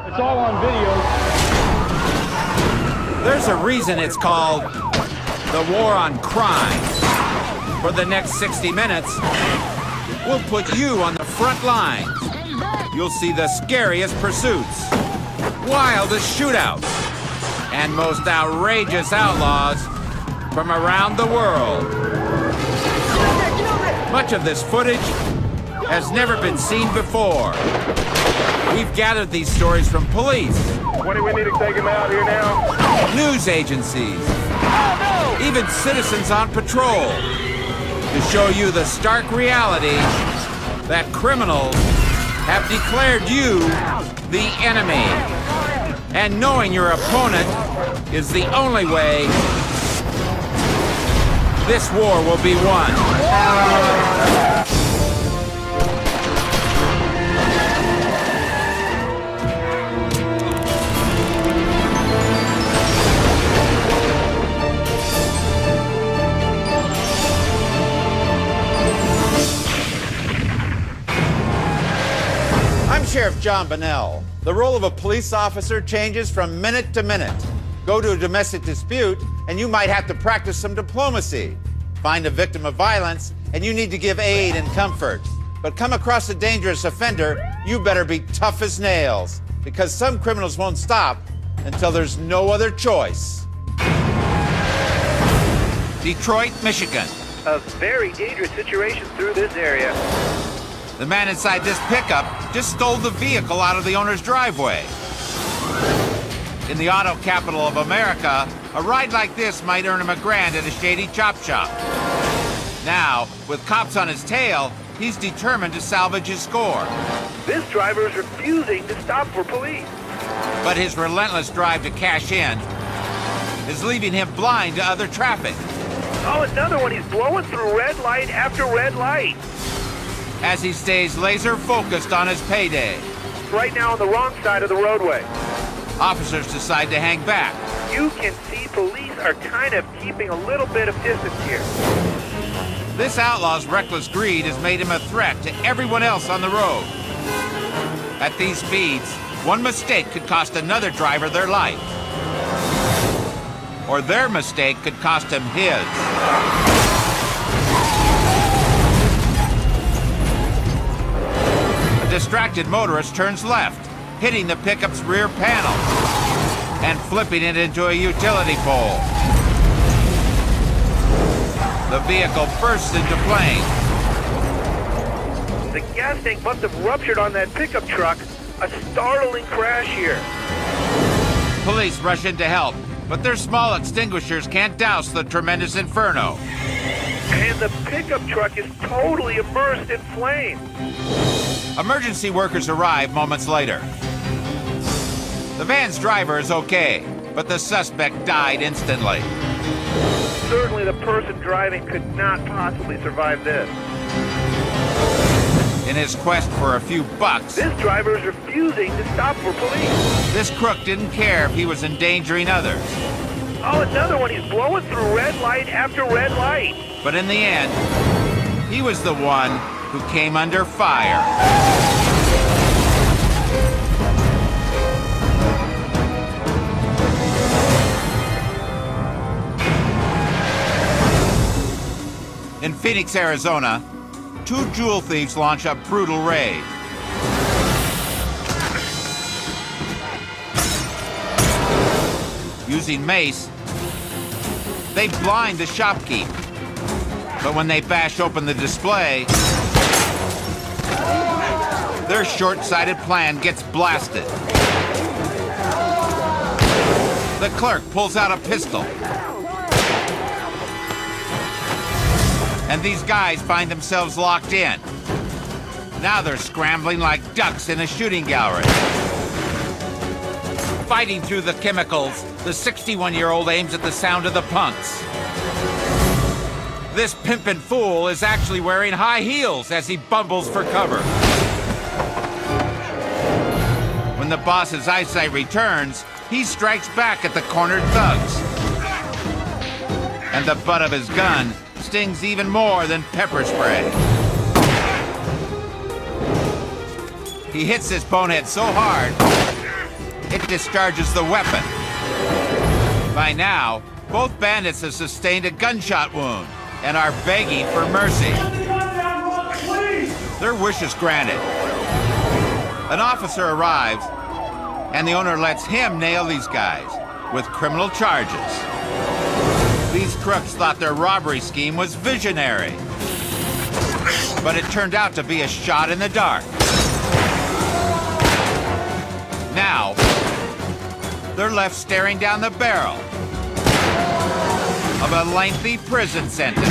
It's all on video. There's a reason it's called the War on Crime. For the next 60 minutes, we'll put you on the front lines. You'll see the scariest pursuits, wildest shootouts, and most outrageous outlaws from around the world. Much of this footage has never been seen before. We've gathered these stories from police. What do we need to take him out here now? News agencies, even citizens on patrol, to show you the stark reality that criminals have declared you the enemy. And knowing your opponent is the only way this war will be won. I'm Sheriff John Bonnell. The role of a police officer changes from minute to minute. Go to a domestic dispute, and you might have to practice some diplomacy. Find a victim of violence, and you need to give aid and comfort. But come across a dangerous offender, you better be tough as nails, because some criminals won't stop until there's no other choice. Detroit, Michigan. A very dangerous situation through this area. The man inside this pickup just stole the vehicle out of the owner's driveway. In the auto capital of America, a ride like this might earn him $1,000 at a shady chop shop. Now, with cops on his tail, he's determined to salvage his score. This driver is refusing to stop for police. But his relentless drive to cash in is leaving him blind to other traffic. Oh, another one. He's blowing through red light after red light. As he stays laser focused on his payday. Right now on the wrong side of the roadway. Officers decide to hang back. You can see police are kind of keeping a little bit of distance here. This outlaw's reckless greed has made him a threat to everyone else on the road. At these speeds, one mistake could cost another driver their life. Or their mistake could cost him his. A distracted motorist turns left, hitting the pickup's rear panel and flipping it into a utility pole. The vehicle bursts into flames. The gas tank must have ruptured on that pickup truck. A startling crash here. Police rush in to help, but their small extinguishers can't douse the tremendous inferno. And the pickup truck is totally immersed in flames. Emergency workers arrive moments later. The van's driver is okay, but the suspect died instantly. Certainly the person driving could not possibly survive this. In his quest for a few bucks, This driver is refusing to stop for police. this crook didn't care if he was endangering others. Oh, another one. He's blowing through red light after red light. But in the end, he was the one who came under fire. In Phoenix, Arizona, 2 jewel thieves launch a brutal raid. Using mace, they blind the shopkeep. But when they bash open the display, their short-sighted plan gets blasted. The clerk pulls out a pistol. And these guys find themselves locked in. Now they're scrambling like ducks in a shooting gallery. Fighting through the chemicals, the 61-year-old aims at the sound of the punks. This pimpin' fool is actually wearing high heels as he bumbles for cover. When the boss's eyesight returns, he strikes back at the cornered thugs. And the butt of his gun stings even more than pepper spray. He hits this bonehead so hard, it discharges the weapon. By now, both bandits have sustained a gunshot wound and are begging for mercy. Their wish is granted. An officer arrives, and the owner lets him nail these guys with criminal charges. These crooks thought their robbery scheme was visionary, but it turned out to be a shot in the dark. Now, they're left staring down the barrel of a lengthy prison sentence.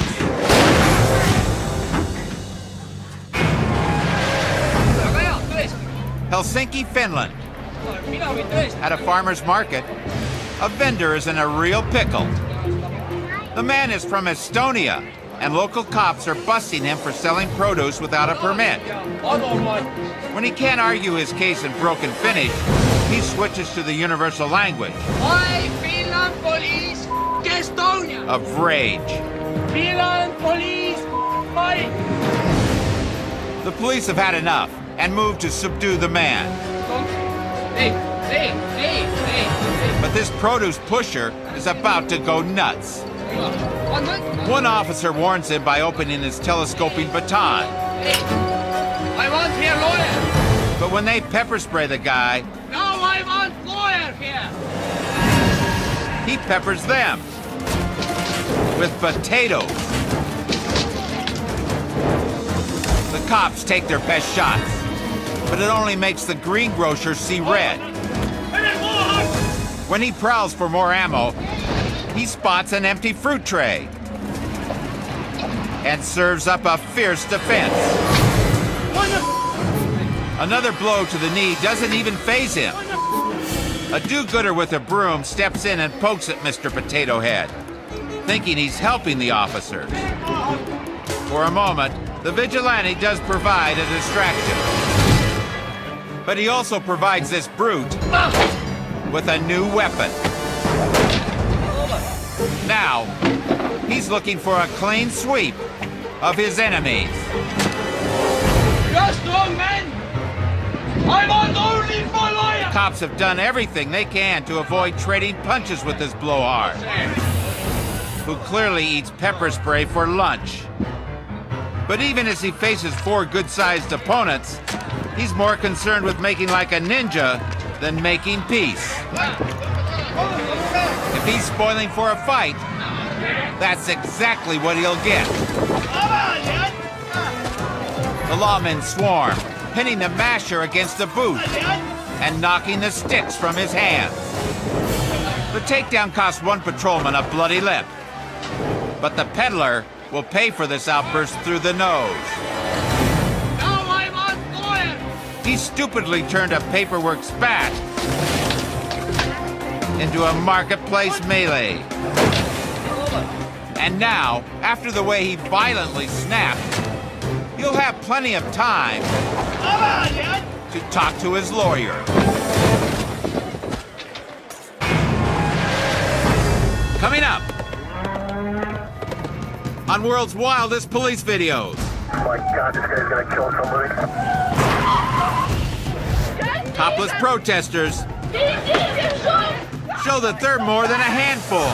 Helsinki, Finland. At a farmer's market, a vendor is in a real pickle. The man is from Estonia, and local cops are busting him for selling produce without a permit. When he can't argue his case in broken Finnish, he switches to the universal language Why Finland police, Estonia? of rage. Finland police, why? The police have had enough and move to subdue the man. Hey. But this produce pusher is about to go nuts. One officer warns him by opening his telescoping baton. Hey, I want here lawyer. But when they pepper spray the guy, Now I want lawyer here. he peppers them with potatoes. The cops take their best shots, but it only makes the greengrocer see red. When he prowls for more ammo, he spots an empty fruit tray and serves up a fierce defense. Another blow to the knee doesn't even faze him. A do-gooder with a broom steps in and pokes at Mr. Potato Head, thinking he's helping the officers. For a moment, the vigilante does provide a distraction. But he also provides this brute with a new weapon. Now, he's looking for a clean sweep of his enemies. You're strong man. I want only for lawyer. Cops have done everything they can to avoid trading punches with this blowhard, who clearly eats pepper spray for lunch. But even as he faces 4 good-sized opponents, he's more concerned with making like a ninja than making peace. If he's spoiling for a fight, that's exactly what he'll get. The lawmen swarm, pinning the masher against the boot and knocking the sticks from his hands. The takedown costs one patrolman a bloody lip, but the peddler will pay for this outburst through the nose. Now I want lawyer. He stupidly turned a paperwork spat into a marketplace melee. And now, after the way he violently snapped, he'll have plenty of time to talk to his lawyer. Coming up on World's Wildest Police Videos. Oh my God, this guy's gonna kill somebody. Topless protesters show that they're more than a handful.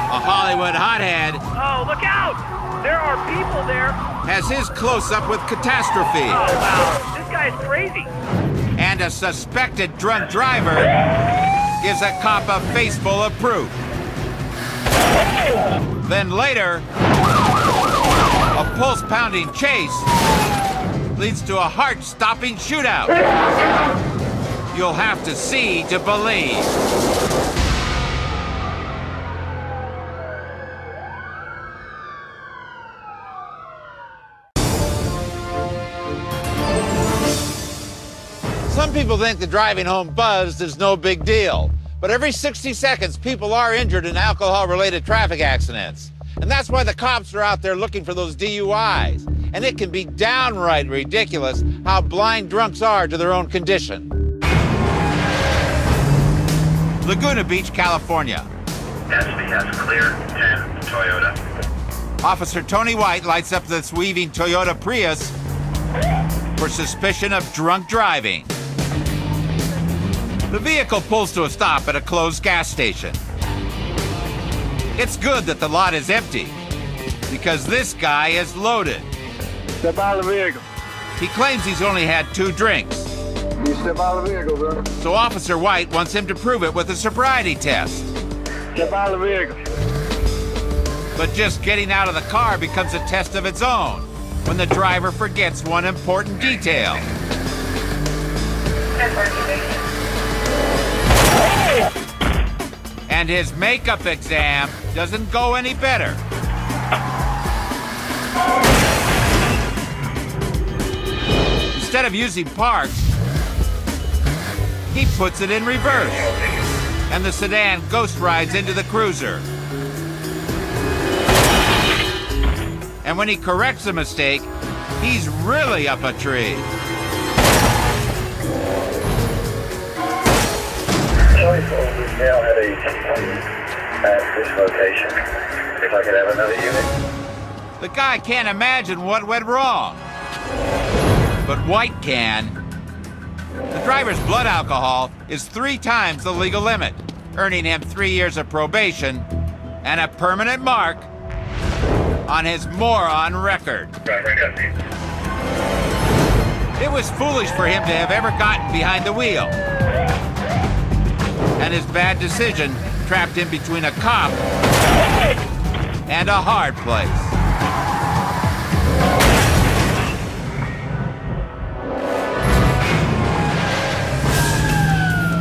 A Hollywood hothead Oh, look out! There are people there. has his close-up with catastrophe. Oh, wow. This guy's crazy. And a suspected drunk driver gives a cop a face full of proof. Then later, a pulse-pounding chase leads to a heart-stopping shootout. You'll have to see to believe. Some people think the driving home buzzed is no big deal. But every 60 seconds, people are injured in alcohol-related traffic accidents. And that's why the cops are out there looking for those DUIs. And it can be downright ridiculous how blind drunks are to their own condition. Laguna Beach, California. SBS clear, 10, Toyota. Officer Tony White lights up this weaving Toyota Prius for suspicion of drunk driving. The vehicle pulls to a stop at a closed gas station. It's good that the lot is empty, because this guy is loaded. Step out of the vehicle. He claims he's only had 2 drinks. You step out of the vehicle, bro. So Officer White wants him to prove it with a sobriety test. Step out of the vehicle. But just getting out of the car becomes a test of its own when the driver forgets one important detail. And his makeup exam doesn't go any better. Instead of using parks, he puts it in reverse, and the sedan ghost rides into the cruiser. And when he corrects the mistake, he's really up a tree. We now have a at this location. If I could have another unit. The guy can't imagine what went wrong, but White can. The driver's blood alcohol is 3 times the legal limit, earning him 3 years of probation and a permanent mark on his moron record. It was foolish for him to have ever gotten behind the wheel. And his bad decision trapped him between a cop and a hard place.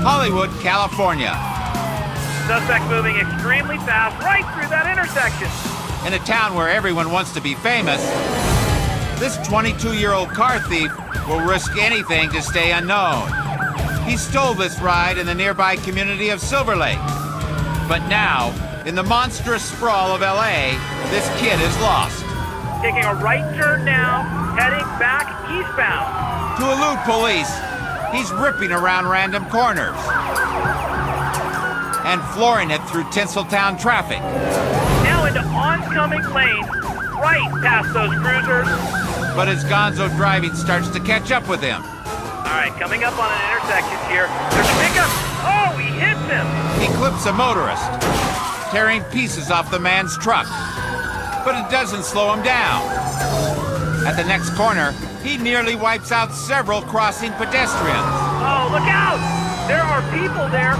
Hollywood, California. Suspect moving extremely fast right through that intersection. In a town where everyone wants to be famous, this 22-year-old car thief will risk anything to stay unknown. He stole this ride in the nearby community of Silver Lake. But now, in the monstrous sprawl of LA, this kid is lost. Taking a right turn now, heading back eastbound. To elude police, he's ripping around random corners and flooring it through Tinseltown traffic. Now into oncoming lanes, right past those cruisers. But his gonzo driving starts to catch up with him. All right, coming up on an intersection here. There's a pickup. Oh, he hits him. He clips a motorist, tearing pieces off the man's truck. But it doesn't slow him down. At the next corner, he nearly wipes out several crossing pedestrians. Oh, look out! There are people there.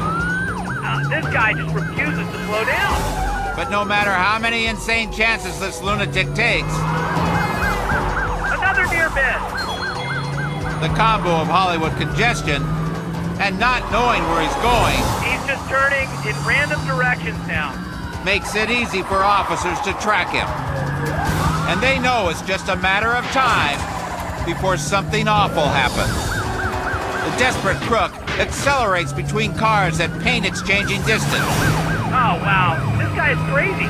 This guy just refuses to slow down. But no matter how many insane chances this lunatic takes, Another near miss. the combo of Hollywood congestion and not knowing where he's going He's just turning in random directions now. makes it easy for officers to track him. And they know it's just a matter of time before something awful happens. The desperate crook accelerates between cars at paint-exchanging distance. Oh, wow. This guy is crazy.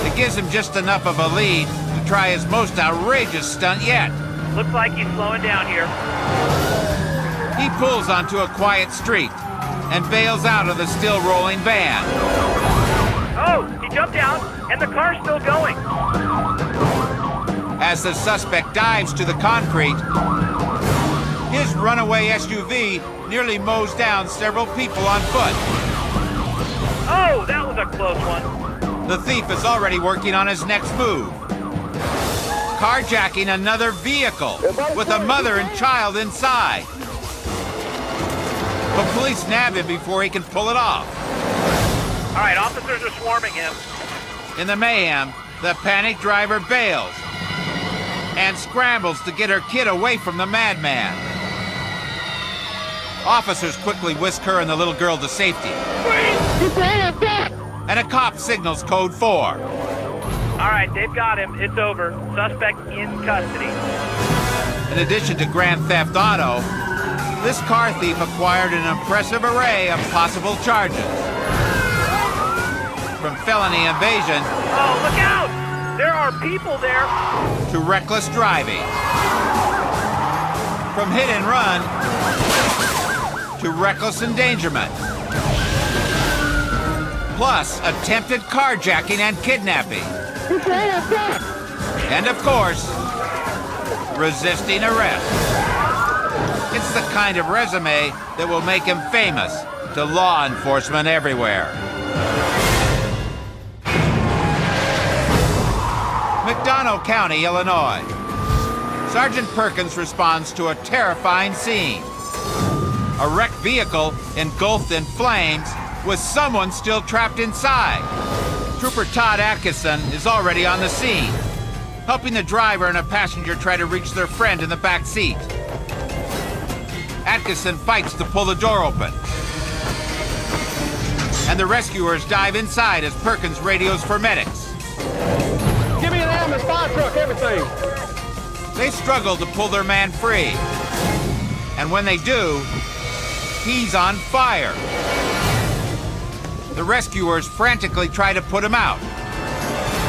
It gives him just enough of a lead to try his most outrageous stunt yet. Looks like he's slowing down here. He pulls onto a quiet street and bails out of the still rolling van. Oh, he jumped out, and the car's still going. As the suspect dives to the concrete, his runaway SUV nearly mows down several people on foot. Oh, that was a close one. The thief is already working on his next move. Carjacking another vehicle with a mother and child inside. But police nab him before he can pull it off. All right, officers are swarming him. In the mayhem, the panicked driver bails and scrambles to get her kid away from the madman. Officers quickly whisk her and the little girl to safety. And a cop signals code 4. All right, they've got him. It's over. Suspect in custody. In addition to grand theft auto, this car thief acquired an impressive array of possible charges. From felony invasion Oh, look out! There are people there. to reckless driving. From hit and run to reckless endangerment. Plus attempted carjacking and kidnapping. And of course, resisting arrest. It's the kind of resume that will make him famous to law enforcement everywhere. McDonough County, Illinois. Sergeant Perkins responds to a terrifying scene. A wrecked vehicle engulfed in flames with someone still trapped inside. Trooper Todd Atkinson is already on the scene, helping the driver and a passenger try to reach their friend in the back seat. Atkinson fights to pull the door open, and the rescuers dive inside as Perkins radios for medics. Give me an ambulance, fire truck, everything. They struggle to pull their man free, and when they do, he's on fire. The rescuers frantically try to put him out,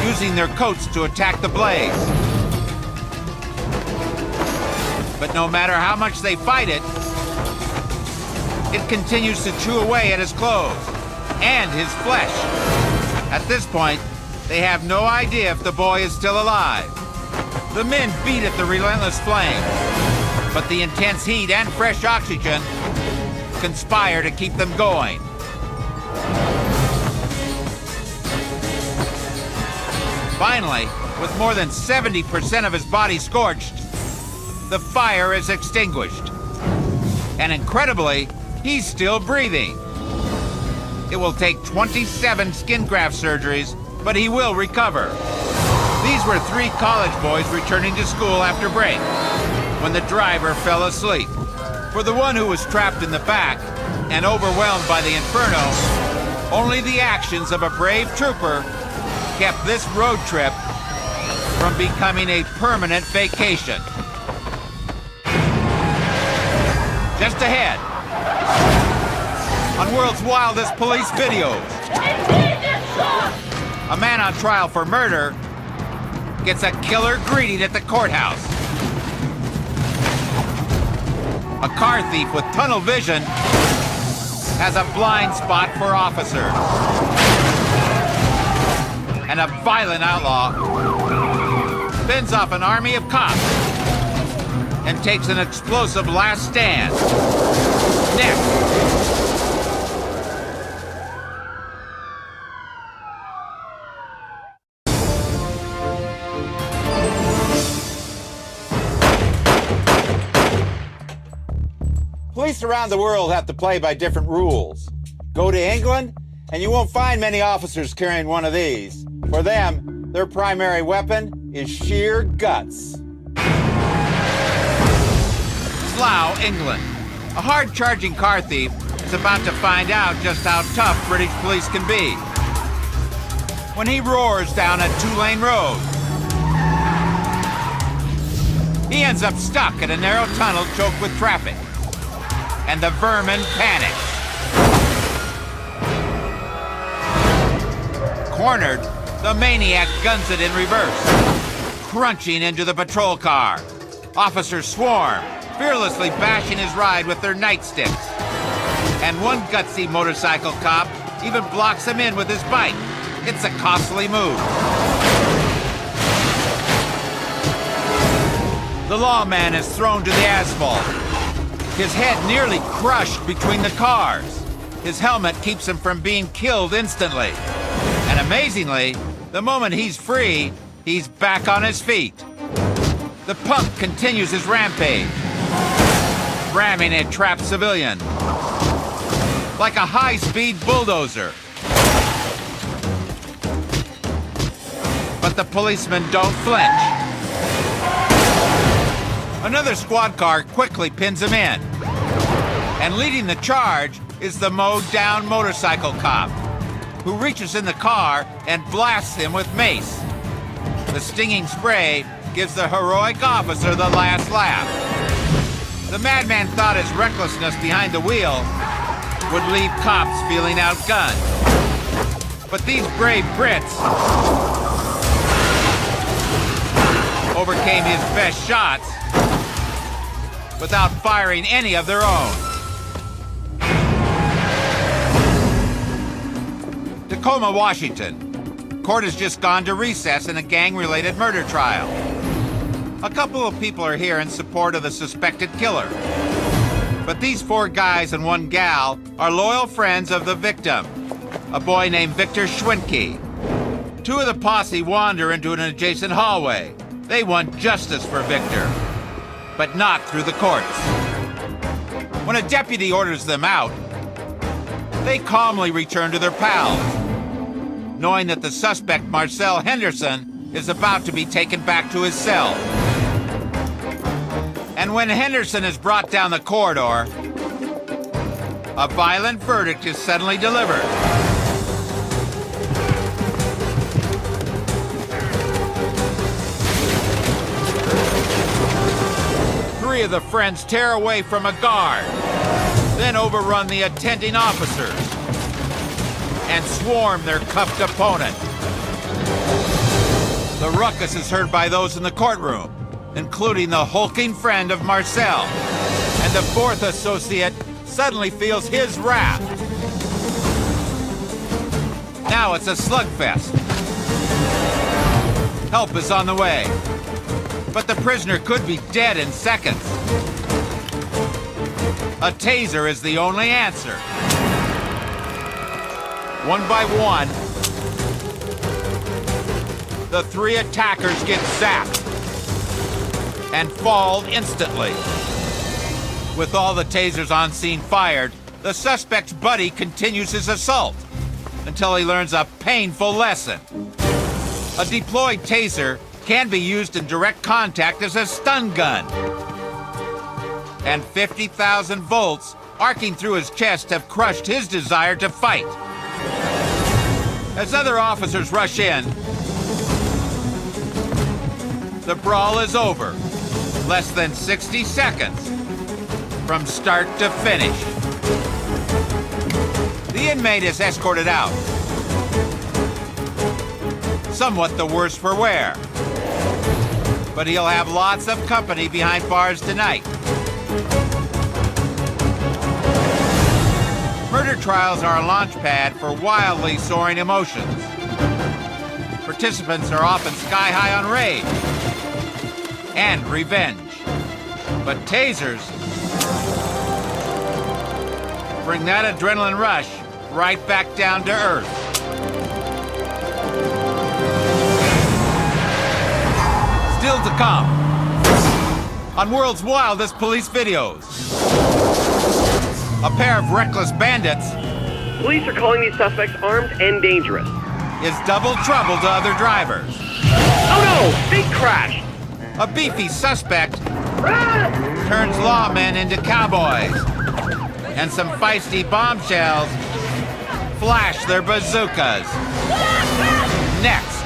using their coats to attack the blaze. But no matter how much they fight it, it continues to chew away at his clothes and his flesh. At this point, they have no idea if the boy is still alive. The men beat at the relentless flame, but the intense heat and fresh oxygen conspire to keep them going. Finally, with more than 70% of his body scorched, the fire is extinguished. And incredibly, he's still breathing. It will take 27 skin graft surgeries, but he will recover. These were 3 college boys returning to school after break when the driver fell asleep. For the one who was trapped in the back and overwhelmed by the inferno, only the actions of a brave trooper kept this road trip from becoming a permanent vacation. Just ahead, on World's Wildest Police Videos, a man on trial for murder gets a killer greeting at the courthouse. A car thief with tunnel vision has a blind spot for officers. And a violent outlaw fends off an army of cops and takes an explosive last stand. Next. Police around the world have to play by different rules. Go to England, and you won't find many officers carrying one of these. For them, their primary weapon is sheer guts. Slough, England. A hard-charging car thief is about to find out just how tough British police can be when he roars down a 2-lane road. He ends up stuck in a narrow tunnel choked with traffic, and the vermin panics. Cornered, the maniac guns it in reverse, crunching into the patrol car. Officers swarm, fearlessly bashing his ride with their nightsticks. And one gutsy motorcycle cop even blocks him in with his bike. It's a costly move. The lawman is thrown to the asphalt, his head nearly crushed between the cars. His helmet keeps him from being killed instantly. And amazingly, the moment he's free, he's back on his feet. The punk continues his rampage, ramming a trapped civilian like a high-speed bulldozer. But the policemen don't flinch. Another squad car quickly pins him in. And leading the charge is the mowed-down motorcycle cop, who reaches in the car and blasts him with mace. The stinging spray gives the heroic officer the last laugh. The madman thought his recklessness behind the wheel would leave cops feeling outgunned. But these brave Brits overcame his best shots without firing any of their own. Tacoma, Washington. Court has just gone to recess in a gang-related murder trial. A couple of people are here in support of the suspected killer. But these 4 guys and 1 gal are loyal friends of the victim, a boy named Victor Schwinke. 2 of the posse wander into an adjacent hallway. They want justice for Victor, but not through the courts. When a deputy orders them out, they calmly return to their pals, knowing that the suspect, Marcel Henderson, is about to be taken back to his cell. And when Henderson is brought down the corridor, a violent verdict is suddenly delivered. Three of the friends tear away from a guard, then overrun the attending officers and swarm their cuffed opponent. The ruckus is heard by those in the courtroom, including the hulking friend of Marcel, and the 4th associate suddenly feels his wrath. Now it's a slugfest. Help is on the way, but the prisoner could be dead in seconds. A taser is the only answer. One by one, the 3 attackers get zapped and fall instantly. With all the tasers on scene fired, the suspect's buddy continues his assault until he learns a painful lesson. A deployed taser can be used in direct contact as a stun gun. And 50,000 volts arcing through his chest have crushed his desire to fight. As other officers rush in, the brawl is over. Less than 60 seconds from start to finish. The inmate is escorted out. Somewhat the worse for wear. But he'll have lots of company behind bars tonight. Murder trials are a launch pad for wildly soaring emotions. Participants are often sky high on rage and revenge. But tasers bring that adrenaline rush right back down to earth. Still to come on World's Wildest Police Videos. A pair of reckless bandits Police are calling these suspects armed and dangerous. is double trouble to other drivers. Oh no! Big crash! A beefy suspect turns lawmen into cowboys. And some feisty bombshells flash their bazookas. Next.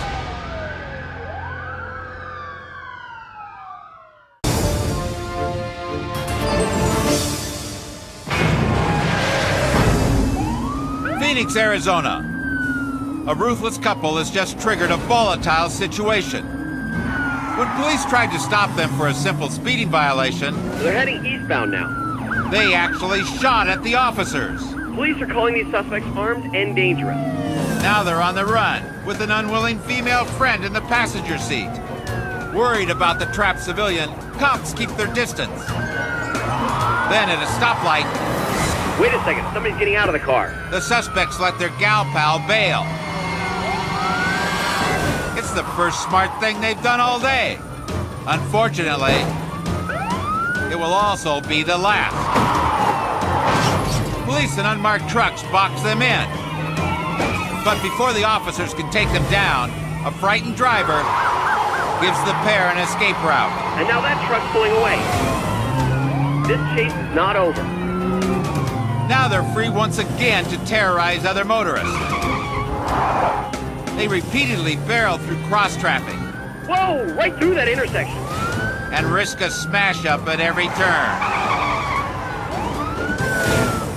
Phoenix, Arizona. A ruthless couple has just triggered a volatile situation. When police tried to stop them for a simple speeding violation, They're heading eastbound now. they actually shot at the officers. Police are calling these suspects armed and dangerous. Now they're on the run, with an unwilling female friend in the passenger seat. Worried about the trapped civilian, cops keep their distance. Then at a stoplight, Wait a second, somebody's getting out of the car. the suspects let their gal pal bail. It's the first smart thing they've done all day. Unfortunately, it will also be the last. Police and unmarked trucks box them in. But before the officers can take them down, a frightened driver gives the pair an escape route. And now that truck's pulling away. This chase is not over. Now they're free once again to terrorize other motorists. They repeatedly barrel through cross-traffic Whoa! Right through that intersection. and risk a smash-up at every turn.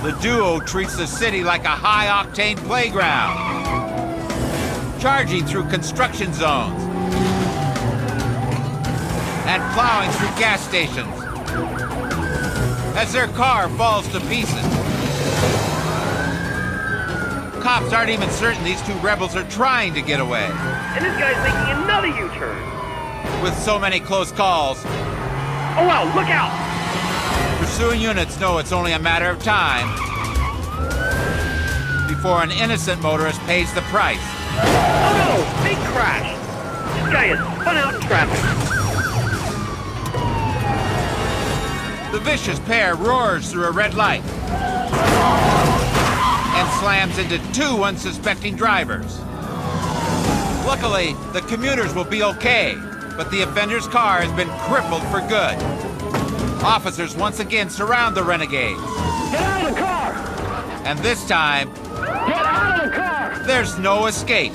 The duo treats the city like a high-octane playground, charging through construction zones and plowing through gas stations as their car falls to pieces. Cops aren't even certain these two rebels are trying to get away. And this guy's making another U-turn. With so many close calls, Oh, wow, look out! pursuing units know it's only a matter of time before an innocent motorist pays the price. Oh no, big crash! This guy is spun out in traffic. The vicious pair roars through a red light and slams into two unsuspecting drivers. Luckily, the commuters will be okay, but the offender's car has been crippled for good. Officers once again surround the renegades. Get out of the car! And this time, Get out of the car! there's no escape.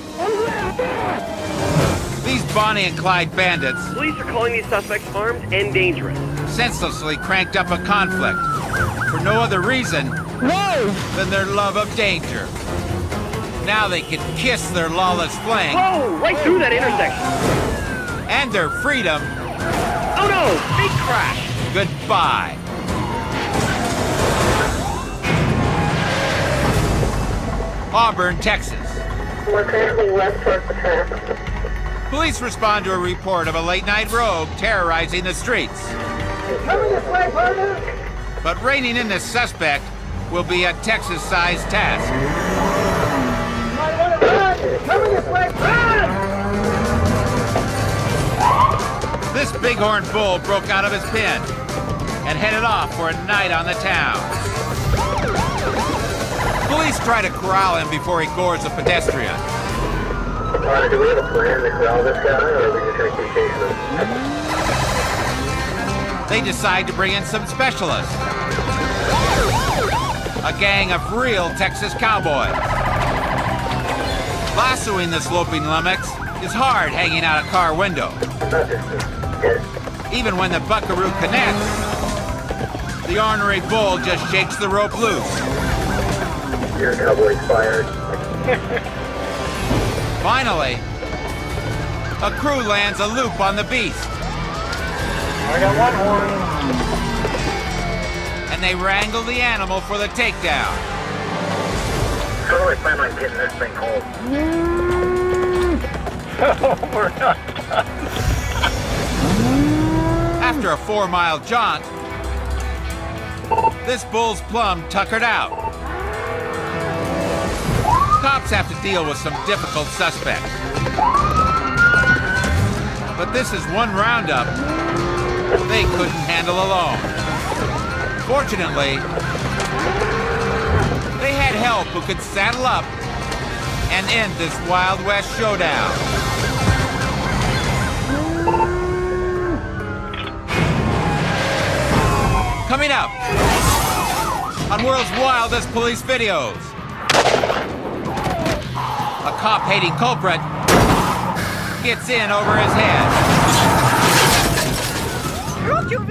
These Bonnie and Clyde bandits Police are calling these suspects armed and dangerous. senselessly cranked up a conflict for no other reason than their love of danger. Now they can kiss their lawless fling Whoa, right through that intersection. and their freedom Oh no, big crash! goodbye. Auburn, Texas. We're currently west towards the track. Police respond to a report of a late-night rogue terrorizing the streets. Coming this way, partner! But reining in this suspect will be a Texas-sized task. Might want to run! Coming this way, run! This bighorn bull broke out of his pen and headed off for a night on the town. Police try to corral him before he gores a pedestrian. Do we have a plan to corral this guy, or are we just going to keep chasing him? They decide to bring in some specialists. A gang of real Texas cowboys. Lassoing the sloping lummox is hard hanging out a car window. Even when the buckaroo connects, the ornery bull just shakes the rope loose. Your cowboy's fired. Finally, a crew lands a loop on the beast. I got one horn. And they wrangle the animal for the takedown. How do I plan on getting this thing home? We're not done. After a 4-mile jaunt, this bull's plumb tuckered out. Cops have to deal with some difficult suspects. But this is one roundup they couldn't handle alone. Fortunately, they had help who could saddle up and end this Wild West showdown. Coming up on World's Wildest Police Videos. A cop-hating culprit gets in over his head.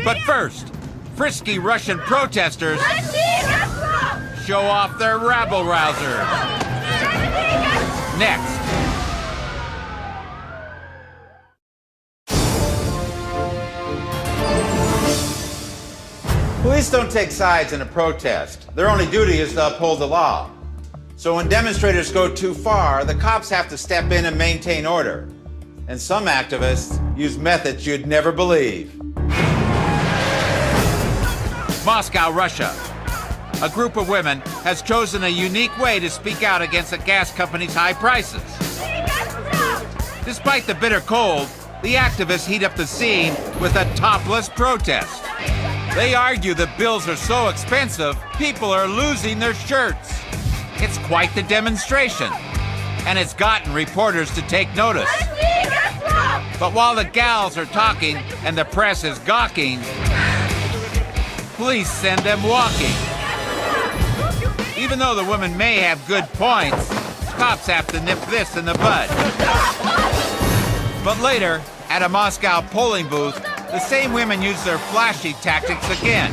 But first, frisky Russian protesters show off their rabble-rousers. Next. Police don't take sides in a protest. Their only duty is to uphold the law. So when demonstrators go too far, the cops have to step in and maintain order. And some activists use methods you'd never believe. Moscow, Russia. A group of women has chosen a unique way to speak out against the gas company's high prices. Despite the bitter cold, the activists heat up the scene with a topless protest. They argue that bills are so expensive, people are losing their shirts. It's quite the demonstration, and it's gotten reporters to take notice. But while the gals are talking and the press is gawking, police send them walking. Even though the women may have good points, cops have to nip this in the bud. But later, at a Moscow polling booth, the same women use their flashy tactics again.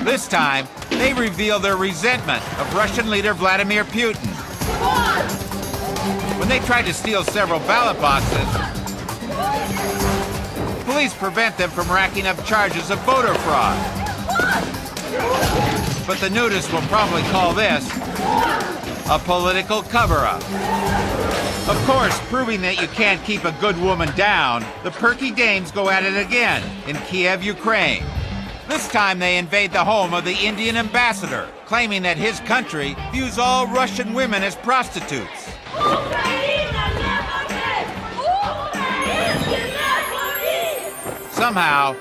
This time, they reveal their resentment of Russian leader Vladimir Putin. When they tried to steal several ballot boxes, police prevent them from racking up charges of voter fraud. But the nudists will probably call this a political cover-up. Of course, proving that you can't keep a good woman down, the perky dames go at it again in Kiev, Ukraine. This time they invade the home of the Indian ambassador, claiming that his country views all Russian women as prostitutes. Somehow,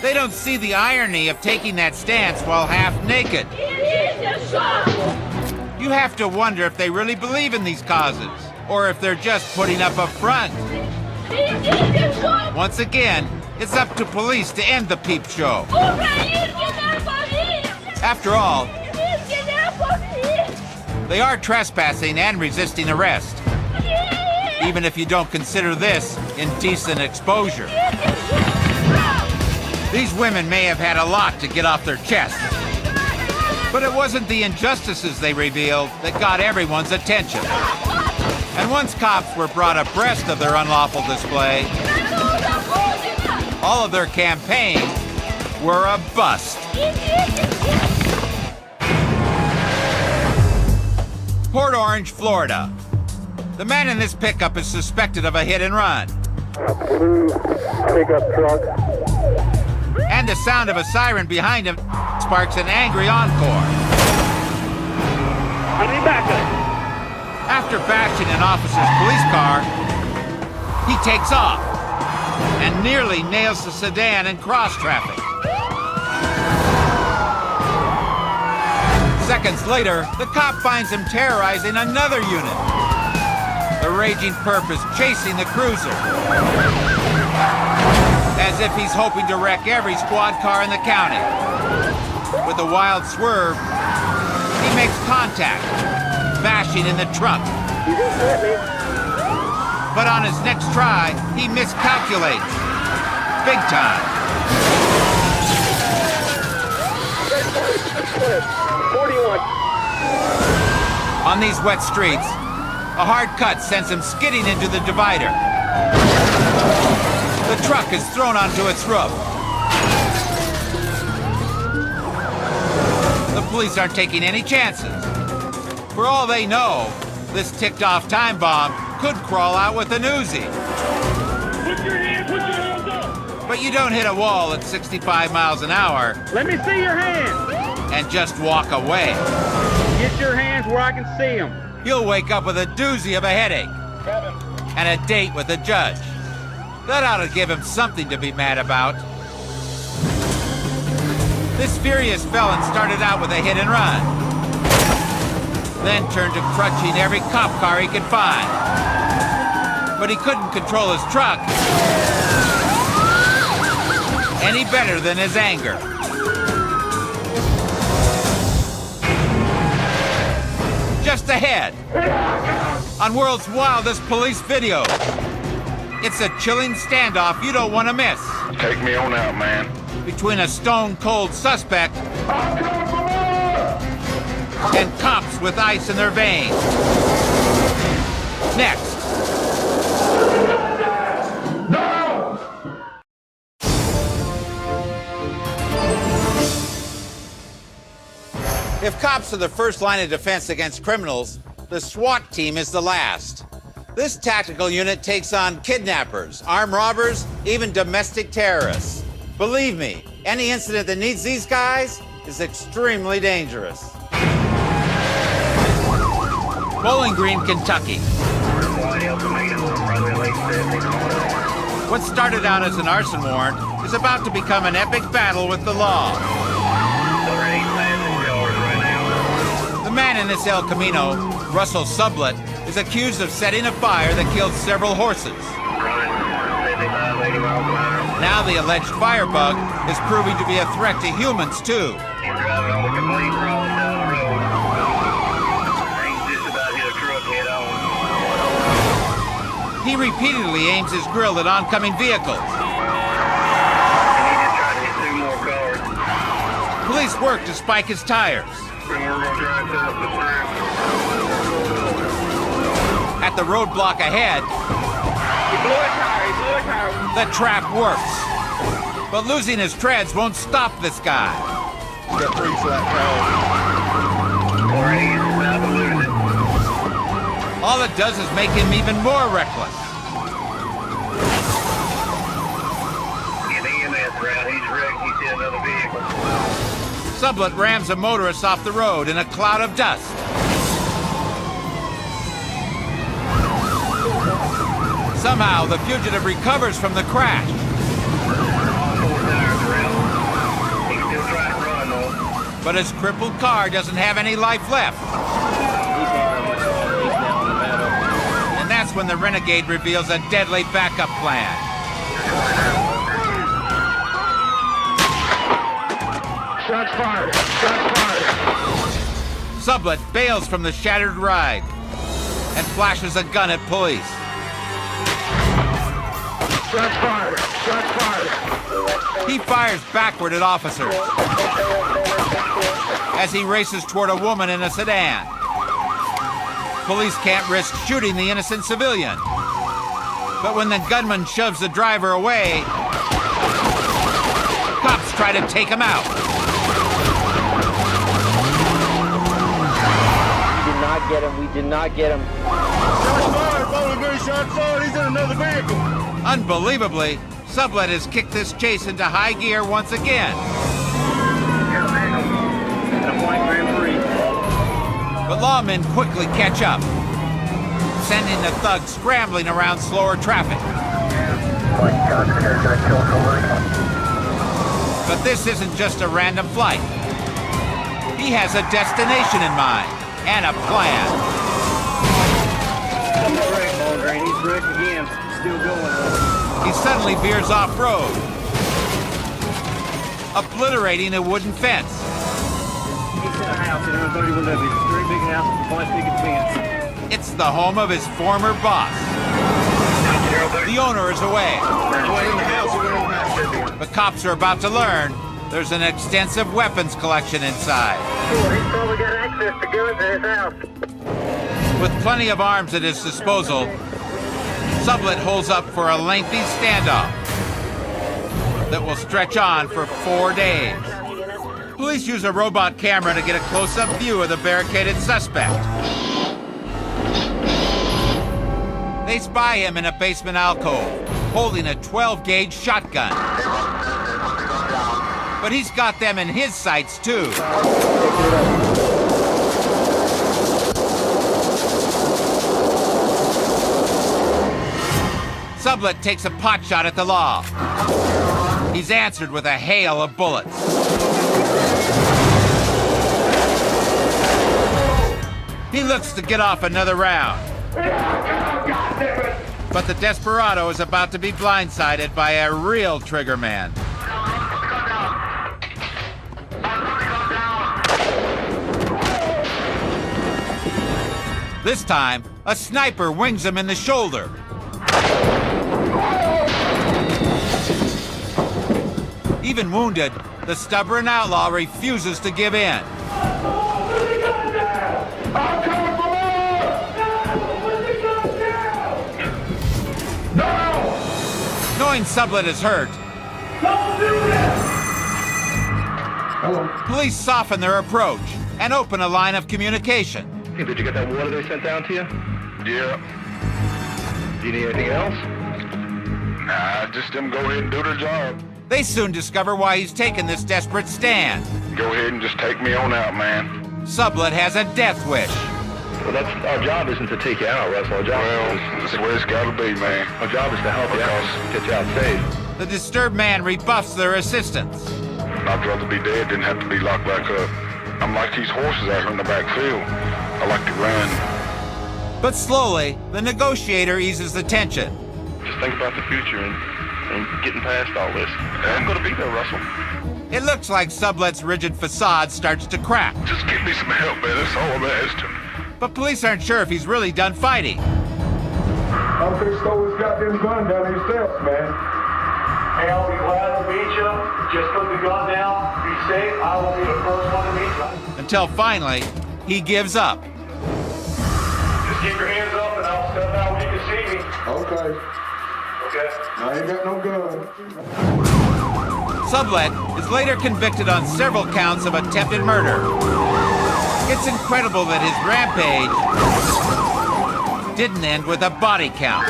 they don't see the irony of taking that stance while half naked. You have to wonder if they really believe in these causes, or if they're just putting up a front. Once again, it's up to police to end the peep show. After all, they are trespassing and resisting arrest, even if you don't consider this indecent exposure. These women may have had a lot to get off their chests, but it wasn't the injustices they revealed that got everyone's attention. And once cops were brought abreast of their unlawful display, all of their campaigns were a bust. Port Orange, Florida. The man in this pickup is suspected of a hit and run. Blue pickup truck. And the sound of a siren behind him sparks an angry encore. I need backup. After bashing an officer's police car, he takes off and nearly nails the sedan in cross traffic. Seconds later, the cop finds him terrorizing another unit. The raging perp is chasing the cruiser, as if he's hoping to wreck every squad car in the county. With a wild swerve, he makes contact, bashing in the trunk. You just hit me. But on his next try, he miscalculates. Big time. 41. On these wet streets, a hard cut sends him skidding into the divider. The truck is thrown onto its roof. The police aren't taking any chances. For all they know, this ticked-off time bomb could crawl out with an Uzi. Put your hands up. But you don't hit a wall at 65 miles an hour Let me see your hands. and just walk away. Get your hands where I can see them. You'll wake up with a doozy of a headache and a date with a judge. That ought to give him something to be mad about. This furious felon started out with a hit and run, then turned to crutching every cop car he could find. But he couldn't control his truck any better than his anger. Just ahead, on world's wildest police video, it's a chilling standoff you don't want to miss. Take me on out, man. Between a stone-cold suspect and cops with ice in their veins. Next. If cops are the first line of defense against criminals, the SWAT team is the last. This tactical unit takes on kidnappers, armed robbers, even domestic terrorists. Believe me, any incident that needs these guys is extremely dangerous. Bowling Green, Kentucky. What started out as an arson warrant is about to become an epic battle with the law. The man in this El Camino, Russell Sublett, is accused of setting a fire that killed several horses. Now the alleged firebug is proving to be a threat to humans, too. He repeatedly aims his grill at oncoming vehicles. Police work to spike his tires. At the roadblock ahead, the trap works. But losing his treads won't stop this guy. All it does is make him even more reckless. Get the EMS around. He's wrecked. He's hit another vehicle. Sublette rams a motorist off the road in a cloud of dust. Somehow, the fugitive recovers from the crash. All 4 tires around. He's still trying to run, though. But his crippled car doesn't have any life left. And that's when the renegade reveals a deadly backup plan. Shots fired! Shots fired! Sublette bails from the shattered ride and flashes a gun at police. Shots fired! Shots fired! He fires backward at officers as he races toward a woman in a sedan. Police can't risk shooting the innocent civilian. But when the gunman shoves the driver away, cops try to take him out. We did not get him. We did not get him. Shots fired! Bowling Green, shots fired! He's in another vehicle! Unbelievably, Sublette has kicked this chase into high gear once again. But lawmen quickly catch up, sending the thug scrambling around slower traffic. But this isn't just a random flight. He has a destination in mind and a plan. He's wrecked again. Still going. He suddenly veers off-road, obliterating a wooden fence. He's in a house in 131 W. Very big house with a white picket fence. It's the home of his former boss. The owner is away. The cops are about to learn there's an extensive weapons collection inside. He's probably got access to guns in his house. With plenty of arms at his disposal, Sublette holds up for a lengthy standoff that will stretch on for 4 days. Police use a robot camera to get a close-up view of the barricaded suspect. They spy him in a basement alcove, holding a 12-gauge shotgun. But he's got them in his sights, too. Sublette takes a pot shot at the law. He's answered with a hail of bullets. He looks to get off another round. But the desperado is about to be blindsided by a real trigger man. This time, a sniper wings him in the shoulder. Even wounded, the stubborn outlaw refuses to give in. Knowing Sublette is hurt, police soften their approach and open a line of communication. Hey, did you get that water they sent down to you? Yeah. Do you need anything else? Nah, just them go ahead and do their job. They soon discover why he's taken this desperate stand. Go ahead and just take me on out, man. Sublette has a death wish. Well, that's our job isn't to take you out, Russell. Our job That's the way it's gotta be, man. our job is to help you out, get you out safe. The disturbed man rebuffs their assistance. I'd rather be dead than have to be locked back up. I'm like these horses out here in the backfield. I like to run. But slowly, the negotiator eases the tension. Just think about the future and getting past all this. I'm gonna be there, Russell. It looks like Sublette's rigid facade starts to crack. Just give me some help, man. That's all I'm asking. But police aren't sure if he's really done fighting. I'm finna stole his goddamn gun down himself, man. Hey, I'll be glad to meet you. Just put the gun down. Be safe. I will be the first one to meet you. Until finally, he gives up. Just keep your hands up and I'll step out when you can see me. Okay. Okay? I ain't got no gun. Sublette is later convicted on several counts of attempted murder. It's incredible that his rampage didn't end with a body count.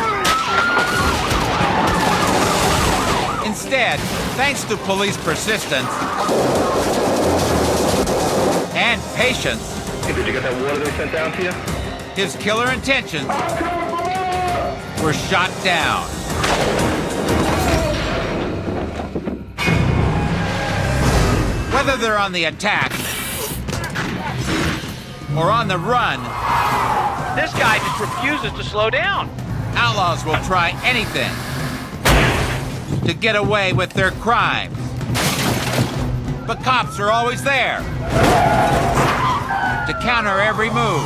Instead, thanks to police persistence and patience, Did you get that water they sent down to you? his killer intentions were shot down. Whether they're on the attack or on the run, This guy just refuses to slow down. outlaws will try anything to get away with their crimes. But cops are always there to counter every move.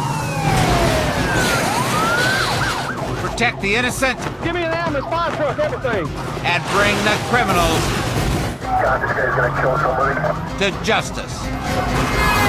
Protect the innocent Give me an ambulance, fire truck, everything. and bring the criminals God, this guy's gonna kill somebody. to justice.